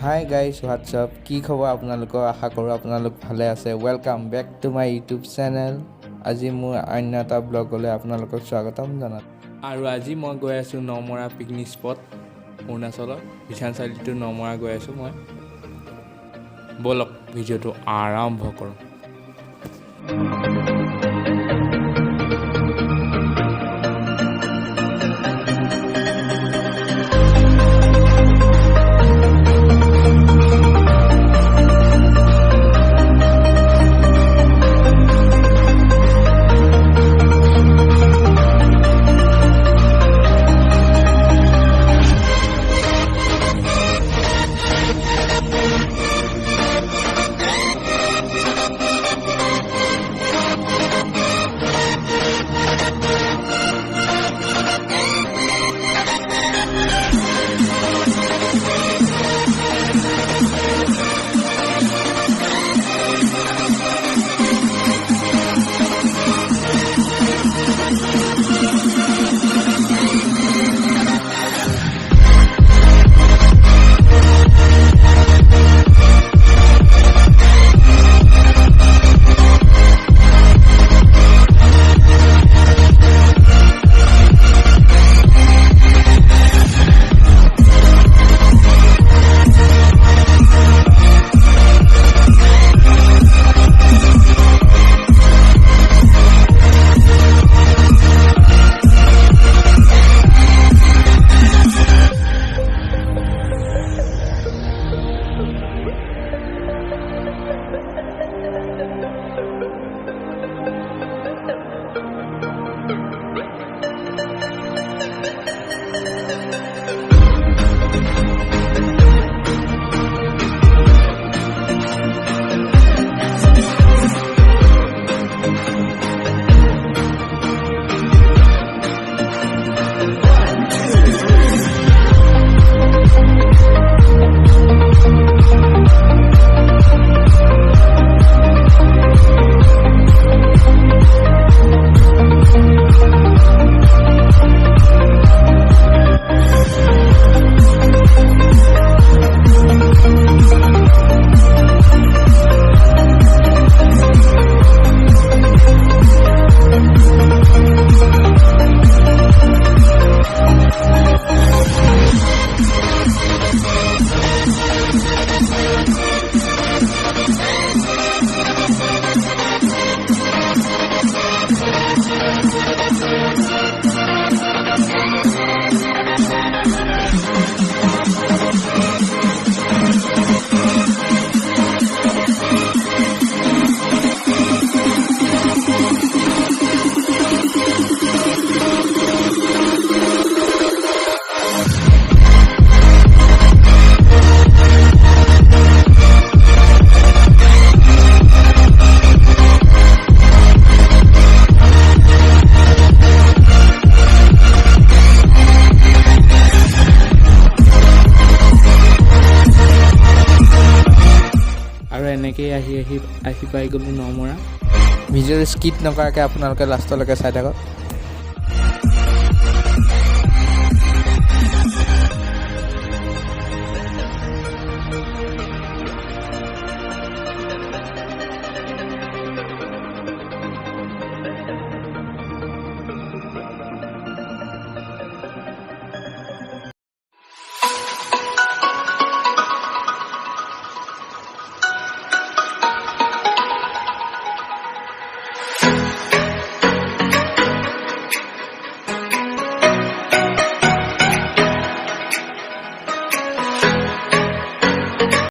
Hi guys, what's up? কি খবৰ আপোনালোকৰ আশা কৰোঁ আপোনালোক ভালে আছে। Welcome back to my YouTube channel. আজি মোৰ অন্য এটা ব্লগলৈ আপোনালোকক স্বাগতম জনাম। আৰু আজি মই গৈ আছোঁ নমৰা পিকনিক স্পট অৰুণাচলৰ বিছানচাৰিটো নমৰা গৈ আছোঁ মই। বলক ভিডিঅ'টো আৰম্ভ কৰোঁ। এনেকৈ আহি পাই গ'লোঁ নমৰা। ভিডিঅ'টো স্কিপ নকৰাকৈ আপোনালোকে লাষ্টলৈকে চাই থাকক।